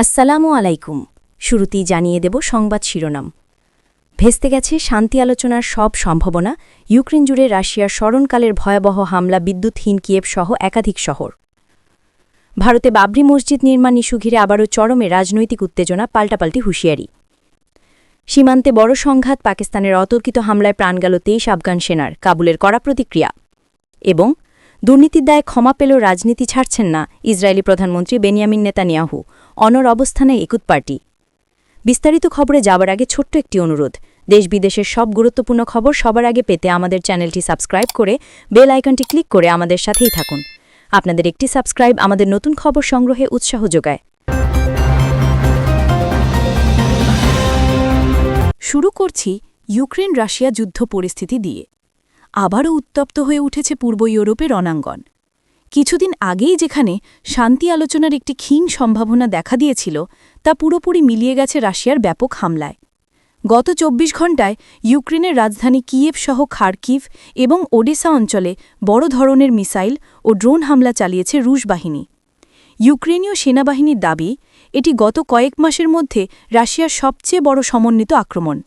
আসসালামু আলাইকুম। শুরুতেই জানিয়ে দেব সংবাদ শিরোনাম। ভেস্তে গেছে শান্তি আলোচনার সব সম্ভাবনা, ইউক্রেন জুড়ে রাশিয়ার স্মরণকালের ভয়াবহ হামলা, বিদ্যুৎহীন কিয়েভ সহ একাধিক শহর। ভারতে বাবরি মসজিদ নির্মাণ ইস্যু ঘিরে আবারও চরমে রাজনৈতিক উত্তেজনা, পাল্টাপাল্টি হুঁশিয়ারি। সীমান্তে বড় সংঘাত, পাকিস্তানের অতর্কিত হামলায় প্রাণ গেল 23 আফগান সেনার, কাবুলের কড়া প্রতিক্রিয়া। এবং দুর্নীতির দায়ে ক্ষমা পেল রাজনীতি ছাড়ছেন না ইসরায়েলি প্রধানমন্ত্রী বেনিয়ামিন নেতানিয়াহু, অনড় অবস্থানে একুত পার্টি। বিস্তারিত খবরে যাবার আগে ছোট্ট একটি অনুরোধ, দেশ বিদেশের সব গুরুত্বপূর্ণ খবর সবার আগে পেতে আমাদের চ্যানেলটি সাবস্ক্রাইব করে বেল আইকনটি ক্লিক করে আমাদের সাথেই থাকুন। আপনাদের একটি সাবস্ক্রাইব আমাদের নতুন খবর সংগ্রহে উৎসাহ যোগায়। শুরু করছি ইউক্রেন রাশিয়া যুদ্ধ পরিস্থিতি দিয়ে। আবারও উত্তপ্ত হয়ে উঠেছে পূর্ব ইউরোপের রণাঙ্গন। কিছুদিন আগেই যেখানে শান্তি আলোচনার একটি ক্ষীণ সম্ভাবনা দেখা দিয়েছিল, তা পুরোপুরি মিলিয়ে গেছে রাশিয়ার ব্যাপক হামলায়। গত ২৪ ঘণ্টায় ইউক্রেনের রাজধানী কিয়েভ সহ খার্কিভ এবং ওডেসা অঞ্চলে বড় ধরনের মিসাইল ও ড্রোন হামলা চালিয়েছে রুশ বাহিনী। ইউক্রেনীয় সেনাবাহিনীর দাবি, এটি গত কয়েক মাসের মধ্যে রাশিয়ার সবচেয়ে বড় সমন্বিত আক্রমণ।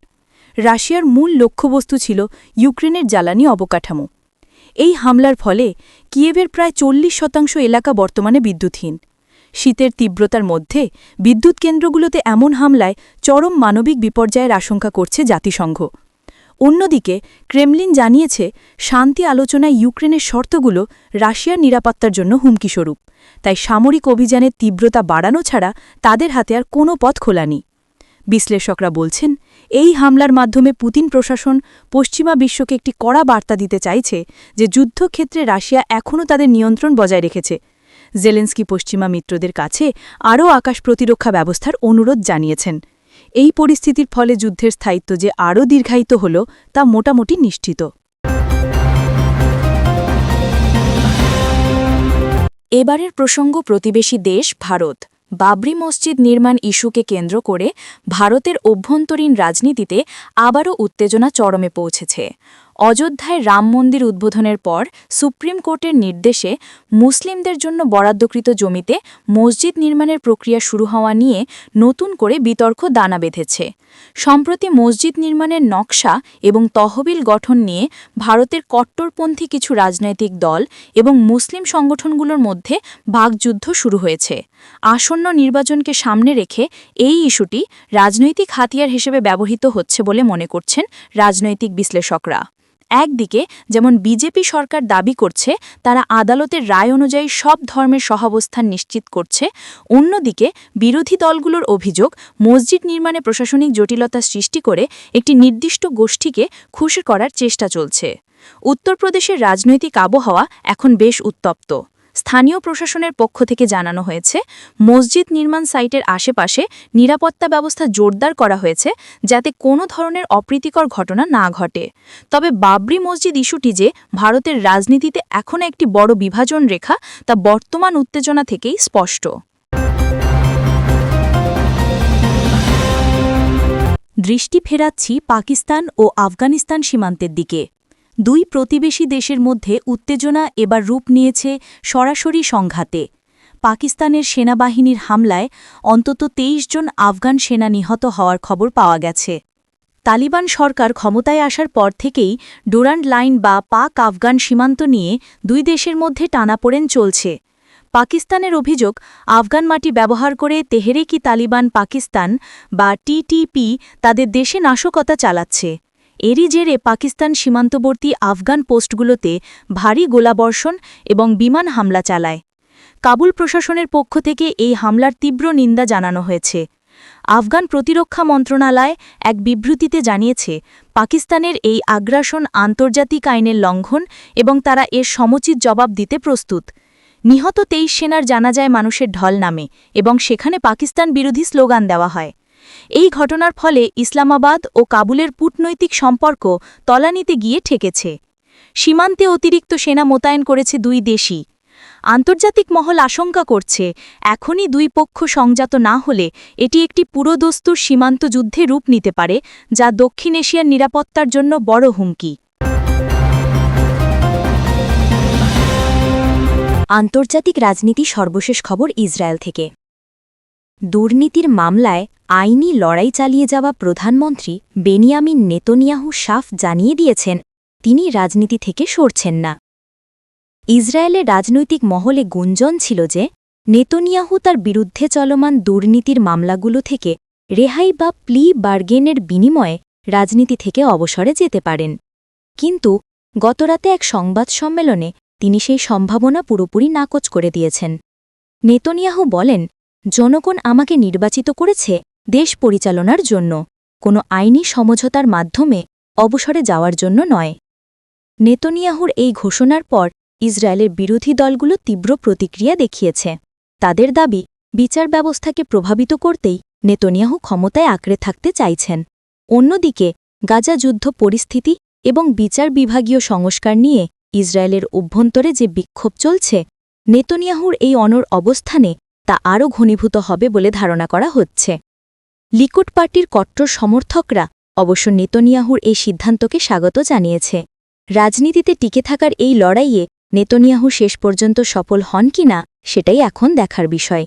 রাশিয়ার মূল লক্ষ্যবস্তু ছিল ইউক্রেনের জ্বালানি অবকাঠামো। এই হামলার ফলে কিয়েভের প্রায় ৪০% এলাকা বর্তমানে বিদ্যুৎহীন। শীতের তীব্রতার মধ্যে বিদ্যুৎ কেন্দ্রগুলোতে এমন হামলায় চরম মানবিক বিপর্যয়ের আশঙ্কা করছে জাতিসংঘ। অন্যদিকে ক্রেমলিন জানিয়েছে, শান্তি আলোচনায় ইউক্রেনের শর্তগুলো রাশিয়ার নিরাপত্তার জন্য হুমকিস্বরূপ, তাই সামরিক অভিযানের তীব্রতা বাড়ানো ছাড়া তাদের হাতে আর কোনো পথ খোলা নেই। বিশ্লেষকরা বলছেন, এই হামলার মাধ্যমে পুতিন প্রশাসন পশ্চিমা বিশ্বকে একটি কড়া বার্তা দিতে চাইছে যে যুদ্ধক্ষেত্রে রাশিয়া এখনও তাদের নিয়ন্ত্রণ বজায় রেখেছে। জেলেন্সকি পশ্চিমা মিত্রদের কাছে আরও আকাশ প্রতিরক্ষা ব্যবস্থার অনুরোধ জানিয়েছেন। এই পরিস্থিতির ফলে যুদ্ধের স্থায়িত্ব যে আরও দীর্ঘায়িত হল, তা মোটামুটি নিশ্চিত। এবারের প্রসঙ্গ প্রতিবেশী দেশ ভারত। বাবরি মসজিদ নির্মাণ ইস্যুকে কেন্দ্র করে ভারতের অভ্যন্তরীণ রাজনীতিতে আবারও উত্তেজনা চরমে পৌঁছেছে। অযোধ্যায় রাম মন্দির উদ্বোধনের পর সুপ্রিম কোর্টের নির্দেশে মুসলিমদের জন্য বরাদ্দকৃত জমিতে মসজিদ নির্মাণের প্রক্রিয়া শুরু হওয়া নিয়ে নতুন করে বিতর্ক দানা বেঁধেছে। সম্প্রতি মসজিদ নির্মাণের নকশা এবং তহবিল গঠন নিয়ে ভারতের কট্টরপন্থী কিছু রাজনৈতিক দল এবং মুসলিম সংগঠনগুলোর মধ্যে বাকযুদ্ধ শুরু হয়েছে। আসন্ন নির্বাচনকে সামনে রেখে এই ইস্যুটি রাজনৈতিক হাতিয়ার হিসেবে ব্যবহৃত হচ্ছে বলে মনে করছেন রাজনৈতিক বিশ্লেষকরা। একদিকে যেমন বিজেপি সরকার দাবি করছে তারা আদালতের রায় অনুযায়ী সব ধর্মের সহাবস্থান নিশ্চিত করছে, অন্যদিকে বিরোধী দলগুলোর অভিযোগ মসজিদ নির্মাণে প্রশাসনিক জটিলতা সৃষ্টি করে একটি নির্দিষ্ট গোষ্ঠীকে খুশি করার চেষ্টা চলছে। উত্তরপ্রদেশের রাজনৈতিক আবহাওয়া এখন বেশ উত্তপ্ত। স্থানীয় প্রশাসনের পক্ষ থেকে জানানো হয়েছে, মসজিদ নির্মাণ সাইটের আশেপাশে নিরাপত্তা ব্যবস্থা জোরদার করা হয়েছে যাতে কোনো ধরনের অপ্রীতিকর ঘটনা না ঘটে। তবে বাবরি মসজিদ ইস্যুটি যে ভারতের রাজনীতিতে এখনও একটি বড় বিভাজন রেখা, তা বর্তমান উত্তেজনা থেকেই স্পষ্ট। দৃষ্টি ফেরাচ্ছি পাকিস্তান ও আফগানিস্তান সীমান্তের দিকে। দুই প্রতিবেশী দেশের মধ্যে উত্তেজনা এবার রূপ নিয়েছে সরাসরি সংঘাতে। পাকিস্তানের সেনাবাহিনীর হামলায় অন্তত ২৩ জন আফগান সেনা নিহত হওয়ার খবর পাওয়া গেছে। তালিবান সরকার ক্ষমতায় আসার পর থেকেই ডুরান্ড লাইন বা পাক আফগান সীমান্ত নিয়ে দুই দেশের মধ্যে টানাপোড়েন চলছে। পাকিস্তানের অভিযোগ, আফগান মাটি ব্যবহার করে তেহরিক-ই তালিবান পাকিস্তান বা টিটিপি তাদের দেশে নাশকতা চালাচ্ছে। এরই জেরে পাকিস্তান সীমান্তবর্তী আফগান পোস্টগুলোতে ভারী গোলাবর্ষণ এবং বিমান হামলা চালায়। কাবুল প্রশাসনের পক্ষ থেকে এই হামলার তীব্র নিন্দা জানানো হয়েছে। আফগান প্রতিরক্ষা মন্ত্রণালয় এক বিবৃতিতে জানিয়েছে, পাকিস্তানের এই আগ্রাসন আন্তর্জাতিক আইনের লঙ্ঘন এবং তারা এর সমুচিত জবাব দিতে প্রস্তুত। নিহত ২৩ সেনার জানাজায় মানুষের ঢল নামে এবং সেখানে পাকিস্তান বিরোধী স্লোগান দেওয়া হয়। এই ঘটনার ফলে ইসলামাবাদ ও কাবুলের কূটনৈতিক সম্পর্ক তলানিতে গিয়ে ঠেকেছে। সীমান্তে অতিরিক্ত সেনা মোতায়েন করেছে দুই দেশই। আন্তর্জাতিক মহল আশঙ্কা করছে, এখনই দুই পক্ষ সংযত না হলে এটি একটি পুরোদস্তুর সীমান্ত যুদ্ধে রূপ নিতে পারে, যা দক্ষিণ এশিয়ার নিরাপত্তার জন্য বড় হুমকি। আন্তর্জাতিক রাজনীতি সর্বশেষ খবর ইসরায়েল থেকে। দুর্নীতির মামলায় আইনি লড়াই চালিয়ে যাওয়া প্রধানমন্ত্রী বেনিয়ামিন নেতনিয়াহু সাফ জানিয়ে দিয়েছেন তিনি রাজনীতি থেকে সরছেন না। ইসরায়েলের রাজনৈতিক মহলে গুঞ্জন ছিল যে নেতনিয়াহু তার বিরুদ্ধে চলমান দুর্নীতির মামলাগুলো থেকে রেহাই বা প্লি বার্গেনের বিনিময়ে রাজনীতি থেকে অবসরে যেতে পারেন। কিন্তু গতরাতে এক সংবাদ সম্মেলনে তিনি সেই সম্ভাবনা পুরোপুরি নাকচ করে দিয়েছেন। নেতনিয়াহু বলেন, জনগণ আমাকে নির্বাচিত করেছে দেশ পরিচালনার জন্য, কোনো আইনি সমঝোতার মাধ্যমে অবসরে যাওয়ার জন্য নয়। নেতনিয়াহুর এই ঘোষণার পর ইসরায়েলের বিরোধী দলগুলো তীব্র প্রতিক্রিয়া দেখিয়েছে। তাদের দাবি, বিচার ব্যবস্থাকে প্রভাবিত করতেই নেতনিয়াহু ক্ষমতায় আঁকড়ে থাকতে চাইছেন। অন্যদিকে গাজা যুদ্ধ পরিস্থিতি এবং বিচার বিভাগীয় সংস্কার নিয়ে ইসরায়েলের অভ্যন্তরে যে বিক্ষোভ চলছে, নেতনিয়াহুর এই অনড় অবস্থানে তা আরও ঘনীভূত হবে বলে ধারণা করা হচ্ছে। লিকুড পার্টির কট্টর সমর্থকরা অবশ্য নেতনিয়াহুর এই সিদ্ধান্তকে স্বাগত জানিয়েছে। রাজনীতিতে টিকে থাকার এই লড়াইয়ে নেতনিয়াহু শেষ পর্যন্ত সফল হন কিনা সেটাই এখন দেখার বিষয়।